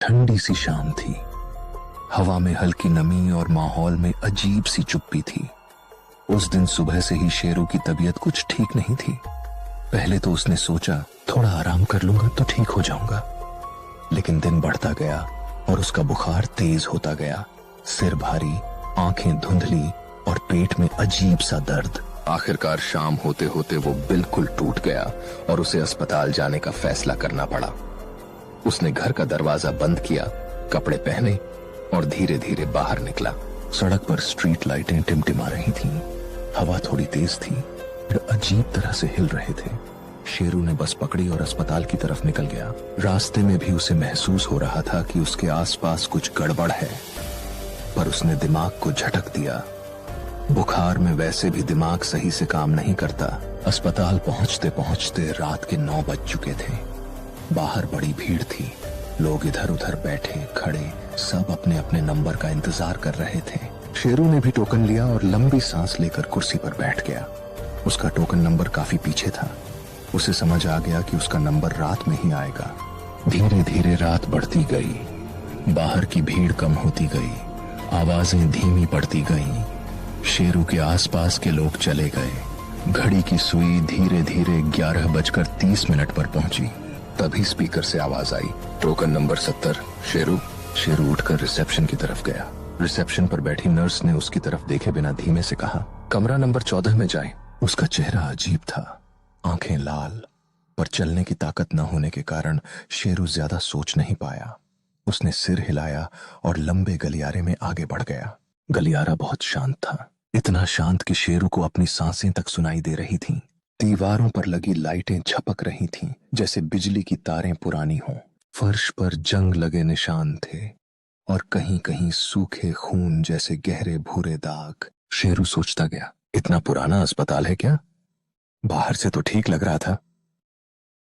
ठंडी सी शाम थी। हवा में हल्की नमी और माहौल में अजीब सी चुप्पी थी। उस दिन सुबह से ही शेरू की तबीयत कुछ ठीक नहीं थी। पहले तो उसने सोचा थोड़ा आराम कर लूंगा तो ठीक हो जाऊंगा, लेकिन दिन बढ़ता गया और उसका बुखार तेज होता गया। सिर भारी, आंखें धुंधली और पेट में अजीब सा दर्द। आखिरकार शाम होते होते वो बिल्कुल टूट गया और उसे अस्पताल जाने का फैसला करना पड़ा। उसने घर का दरवाजा बंद किया, कपड़े पहने और धीरे धीरे बाहर निकला। सड़क पर स्ट्रीट लाइटें टिमटिमा रही थीं। हवा थोड़ी तेज थी, पेड़ अजीब तरह से हिल रहे थे। शेरू ने बस पकड़ी और अस्पताल की तरफ निकल गया। रास्ते में भी उसे महसूस हो रहा था कि उसके आसपास कुछ गड़बड़ है, पर उसने दिमाग को झटक दिया। बुखार में वैसे भी दिमाग सही से काम नहीं करता। अस्पताल पहुंचते पहुंचते रात के 9 बज चुके थे। बाहर बड़ी भीड़ थी। लोग इधर उधर बैठे खड़े सब अपने अपने नंबर का इंतजार कर रहे थे। शेरू ने भी टोकन लिया और लंबी सांस लेकर कुर्सी पर बैठ गया। उसका टोकन नंबर काफी पीछे था। उसे समझ आ गया कि उसका नंबर रात में ही आएगा। धीरे धीरे रात बढ़ती गई। बाहर की भीड़ कम होती गई। आवाजें धीमी पड़ती गईं। शेरू के आसपास के लोग चले गए। घड़ी की सुई धीरे धीरे 11:30 पर पहुंची। तभी स्पीकर से आवाज आई, टोकन नंबर 70 शेरू। शेरू उठकर रिसेप्शन की तरफ गया। रिसेप्शन पर बैठी नर्स ने उसकी तरफ देखे बिना धीमे से कहा, कमरा नंबर 14 में जाएं। उसका चेहरा अजीब था, आंखें लाल, पर चलने की ताकत न होने के कारण शेरू ज्यादा सोच नहीं पाया। उसने सिर हिलाया और लंबे गलियारे में आगे बढ़ गया। गलियारा बहुत शांत था, इतना शांत कि शेरू को अपनी सांसें तक सुनाई दे रही थीं। दीवारों पर लगी लाइटें झपक रही थीं, जैसे बिजली की तारें पुरानी हों। फर्श पर जंग लगे निशान थे और कहीं कहीं सूखे खून जैसे गहरे भूरे दाग। शेरू सोचता गया, इतना पुराना अस्पताल है क्या? बाहर से तो ठीक लग रहा था,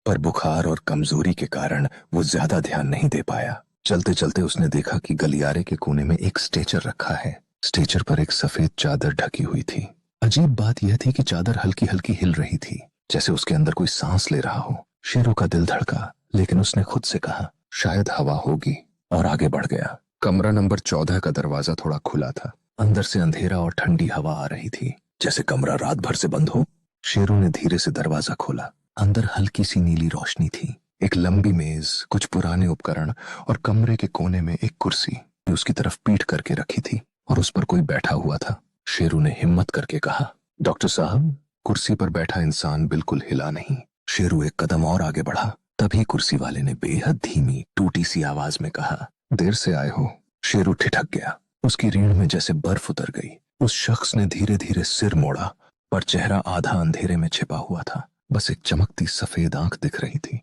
पर बुखार और कमजोरी के कारण वो ज्यादा ध्यान नहीं दे पाया। चलते चलते उसने देखा कि गलियारे के कोने में एक स्ट्रेचर रखा है। स्ट्रेचर पर एक सफेद चादर ढकी हुई थी। अजीब बात यह थी कि चादर हल्की हल्की हिल रही थी, जैसे उसके अंदर कोई सांस ले रहा हो। शेरू का दिल धड़का, लेकिन उसने खुद से कहा, शायद हवा होगी, और आगे बढ़ गया। कमरा नंबर 14 का दरवाजा थोड़ा खुला था। अंदर से अंधेरा और ठंडी हवा आ रही थी, जैसे कमरा रात भर से बंद हो। शेरू ने धीरे से दरवाजा खोला। अंदर हल्की सी नीली रोशनी थी। एक लंबी मेज, कुछ पुराने उपकरण और कमरे के कोने में एक कुर्सी उसकी तरफ पीठ करके रखी थी और उस पर कोई बैठा हुआ था। शेरू ने हिम्मत करके कहा, डॉक्टर साहब। कुर्सी पर बैठा इंसान बिल्कुल हिला नहीं। शेरू एक कदम और आगे बढ़ा। तभी कुर्सी वाले ने बेहद धीमी टूटी सी आवाज में कहा, देर से आए हो। शेरू ठिठक गया। उसकी रीढ़ में जैसे बर्फ उतर गई। उस शख्स ने धीरे धीरे सिर मोड़ा, पर चेहरा आधा अंधेरे में छिपा हुआ था। बस एक चमकती सफेद आंख दिख रही थी।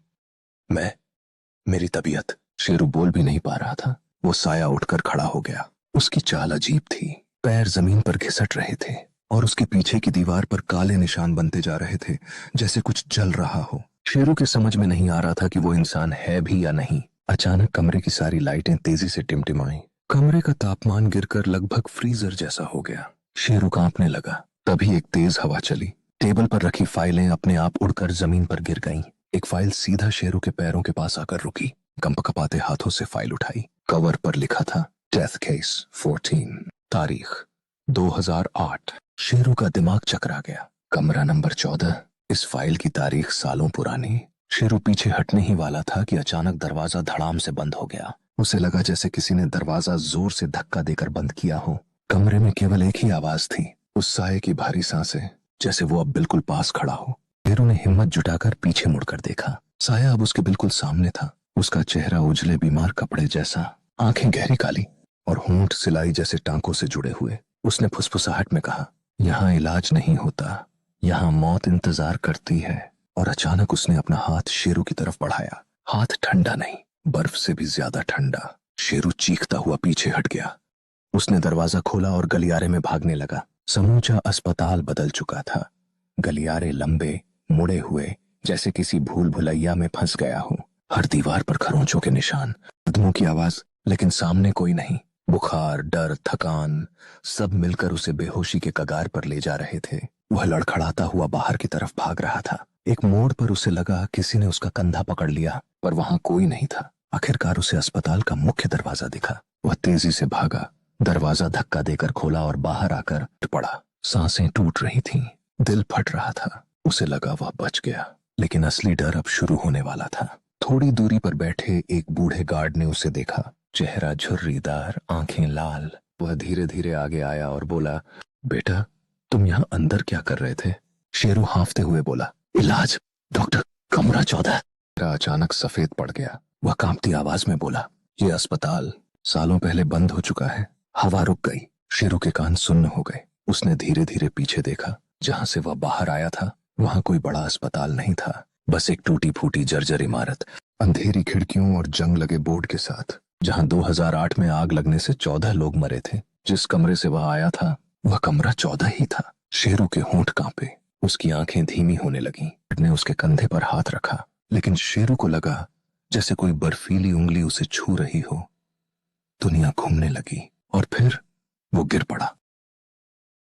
मेरी तबीयत। शेरू बोल भी नहीं पा रहा था। वो साया उठकर खड़ा हो गया। उसकी चाल अजीब थी। पैर जमीन पर घिसट रहे थे और उसके पीछे की दीवार पर काले निशान बनते जा रहे थे, जैसे कुछ जल रहा हो। शेरू के समझ में नहीं आ रहा था कि वो इंसान है भी या नहीं। अचानक कमरे की सारी लाइटें तेजी से टिमटिमाईं। कमरे का तापमान गिरकर लगभग फ्रीजर जैसा हो गया। शेरू कांपने लगा। तभी एक तेज हवा चली। टेबल पर रखी फाइलें अपने आप उड़कर जमीन पर गिर गईं। एक फाइल सीधा शेरू के पैरों के पास आकर रुकी। कंपकपाते हाथों से फाइल उठाई। कवर पर लिखा था, डेथ केस 14, तारीख 2008। शेरू का दिमाग चकरा गया। कमरा नंबर 14, इस फाइल की तारीख सालों पुरानी। शेरू पीछे हटने ही वाला था कि अचानक दरवाजा धड़ाम से बंद हो गया। उसे लगा जैसे किसी ने दरवाजा जोर से धक्का देकर बंद किया हो। कमरे में केवल एक ही आवाज थी, उस साये की भारी सांसें, जैसे वो अब बिल्कुल पास खड़ा हो। शेरू ने हिम्मत जुटाकर पीछे मुड़कर देखा। साया अब उसके बिल्कुल सामने था। उसका चेहरा उजले बीमार कपड़े जैसा, आंखें गहरी काली और होंठ सिलाई जैसे टांकों से जुड़े हुए। उसने फुसफुसाहट में कहा, यहाँ इलाज नहीं होता, यहाँ मौत इंतजार करती है। और अचानक उसने अपना हाथ शेरू की तरफ बढ़ाया। हाथ ठंडा नहीं, बर्फ से भी ज्यादा ठंडा। शेरू चीखता हुआ पीछे हट गया। उसने दरवाजा खोला और गलियारे में भागने लगा। समूचा अस्पताल बदल चुका था। गलियारे लंबे मुड़े हुए, जैसे किसी भूल भुलैया में फंस गया हो। हर दीवार पर खरोंचों के निशान, कदमों की आवाज, लेकिन सामने कोई नहीं। बुखार, डर, थकान सब मिलकर उसे बेहोशी के कगार पर ले जा रहे थे। वह लड़खड़ाता हुआ बाहर की तरफ भाग रहा था। एक मोड़ पर उसे लगा किसी ने उसका कंधा पकड़ लिया, पर वहां कोई नहीं था। आखिरकार उसे अस्पताल का मुख्य दरवाजा दिखा। वह तेजी से भागा, दरवाजा धक्का देकर खोला और बाहर आकर पड़ा। सांसें टूट रही थीं, दिल फट रहा था। उसे लगा वह बच गया, लेकिन असली डर अब शुरू होने वाला था। थोड़ी दूरी पर बैठे एक बूढ़े गार्ड ने उसे देखा, चेहरा झुर्रीदार, आंखें लाल। वह धीरे धीरे आगे आया और बोला, बेटा, तुम यहाँ अंदर क्या कर रहे थे? शेरू हांफते हुए बोला, इलाज डॉक्टर, कमरा 14। अचानक सफेद पड़ गया। वह कांपती आवाज में बोला, ये अस्पताल सालों पहले बंद हो चुका है। हवा रुक गई। शेरू के कान सुन्न हो गए। उसने धीरे धीरे पीछे देखा। जहां से वह बाहर आया था वहां कोई बड़ा अस्पताल नहीं था, बस एक टूटी फूटी जर्जर इमारत, अंधेरी खिड़कियों और जंग लगे बोर्ड के साथ। जहां 2008 में आग लगने से 14 लोग मरे थे, जिस कमरे से वह आया था वह कमरा 14 ही था। शेरू के होंठ कांपे, उसकी आंखें धीमी होने लगीं। ने उसके कंधे पर हाथ रखा, लेकिन शेरू को लगा जैसे कोई बर्फीली उंगली उसे छू रही हो। दुनिया घूमने लगी और फिर वो गिर पड़ा।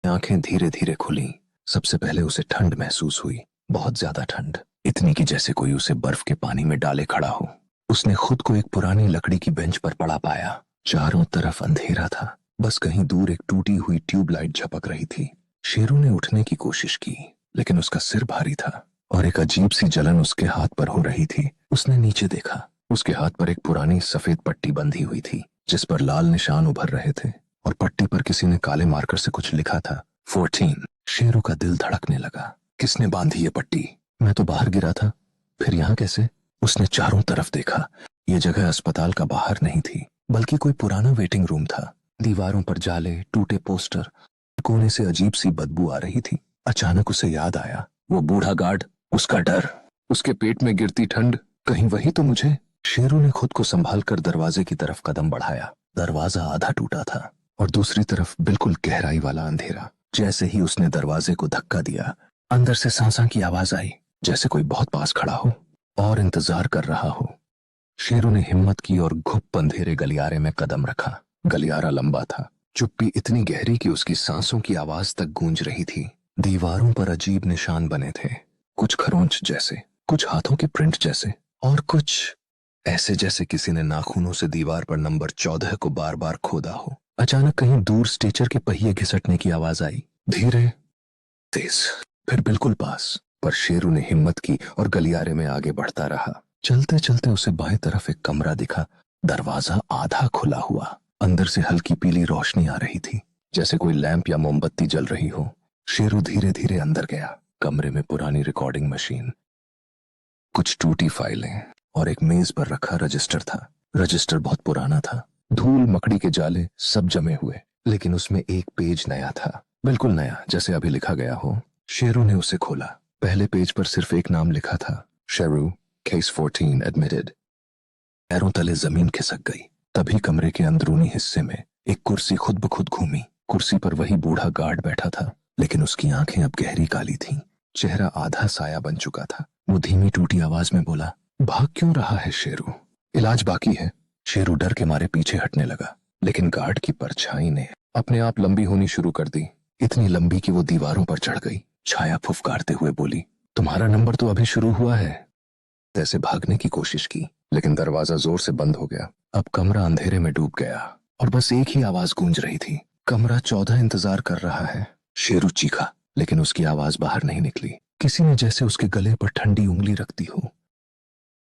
आंखें धीरे धीरे खुली। सबसे पहले उसे ठंड महसूस हुई, बहुत ज्यादा ठंड, इतनी कि जैसे कोई उसे बर्फ के पानी में डाले खड़ा हो। उसने खुद को एक पुरानी लकड़ी की बेंच पर पड़ा पाया। चारों तरफ अंधेरा था, बस कहीं दूर एक टूटी हुई ट्यूबलाइट झपक रही थी। शेरू ने उठने की कोशिश की, लेकिन उसका सिर भारी था और एक अजीब सी जलन उसके हाथ पर हो रही थी। उसने नीचे देखा, उसके हाथ पर एक पुरानी सफेद पट्टी बंधी हुई थी, जिस पर लाल निशान उभर रहे थे और पट्टी पर किसी ने काले मार्कर से कुछ लिखा था, 14। शेरू का दिल धड़कने लगा। किसने बांधी ये पट्टी? मैं तो बाहर गिरा था, फिर यहाँ कैसे? उसने चारों तरफ देखा। ये जगह अस्पताल का बाहर नहीं थी, बल्कि कोई पुराना वेटिंग रूम था। दीवारों पर जाले, टूटे पोस्टर, कोने से अजीब सी बदबू आ रही थी। अचानक उसे याद आया, वो बूढ़ा गार्ड, उसका डर, उसके पेट में गिरती ठंड, कहीं वही तो मुझे। शेरू ने खुद को संभाल कर दरवाजे की तरफ कदम बढ़ाया। दरवाजा आधा टूटा था और दूसरी तरफ बिल्कुल गहराई वाला अंधेरा। जैसे ही उसने दरवाजे को धक्का दिया, अंदर से सांसा की आवाज आई, जैसे कोई बहुत पास खड़ा हो और इंतजार कर रहा हो। शेरू ने हिम्मत की और घुप अंधेरे गलियारे में कदम रखा। गलियारा लंबा था, चुप्पी इतनी गहरी कि उसकी सांसों की आवाज तक गूंज रही थी। दीवारों पर अजीब निशान बने थे, कुछ खरोंच जैसे, कुछ हाथों के प्रिंट जैसे, और कुछ ऐसे जैसे किसी ने नाखूनों से दीवार पर नंबर 14 को बार बार खोदा हो। अचानक कहीं दूर स्ट्रेचर के पहिए घिसटने की आवाज आई, धीरे, तेज, फिर बिल्कुल पास। पर शेरू ने हिम्मत की और गलियारे में आगे बढ़ता रहा। चलते चलते उसे बाएं तरफ एक कमरा दिखा। दरवाजा आधा खुला हुआ, अंदर से हल्की पीली रोशनी आ रही थी, जैसे कोई लैंप या मोमबत्ती जल रही हो। शेरू धीरे धीरे अंदर गया। कमरे में पुरानी रिकॉर्डिंग मशीन, कुछ टूटी फाइलें और एक मेज पर रखा रजिस्टर था। रजिस्टर बहुत पुराना था, धूल, मकड़ी के जाले सब जमे हुए, लेकिन उसमें एक पेज नया था, बिल्कुल नया, जैसे अभी लिखा गया हो। शेरू ने उसे खोला। पहले पेज पर सिर्फ एक नाम लिखा था, शेरू, केस 14 एडमिटेड। पैरों तले जमीन खिसक गई। तभी कमरे के अंदरूनी हिस्से में एक कुर्सी खुद ब खुद घूमी। कुर्सी पर वही बूढ़ा गार्ड बैठा था, लेकिन उसकी आंखें अब गहरी काली थीं। चेहरा आधा साया बन चुका था। वो धीमी टूटी आवाज में बोला, भाग क्यों रहा है शेरू? इलाज बाकी है। शेरू डर के मारे पीछे हटने लगा, लेकिन गार्ड की परछाई ने अपने आप लंबी होनी शुरू कर दी, इतनी लंबी कि वो दीवारों पर चढ़ गई। छाया फुफकारते हुए बोली, तुम्हारा नंबर तो अभी शुरू हुआ है। जैसे भागने की कोशिश की, लेकिन दरवाजा जोर से बंद हो गया। अब कमरा अंधेरे में डूब गया और बस एक ही आवाज गूंज रही थी, कमरा 14 इंतजार कर रहा है। शेरू चीखा, लेकिन उसकी आवाज बाहर नहीं निकली। किसी ने जैसे उसके गले पर ठंडी उंगली रख दी हो।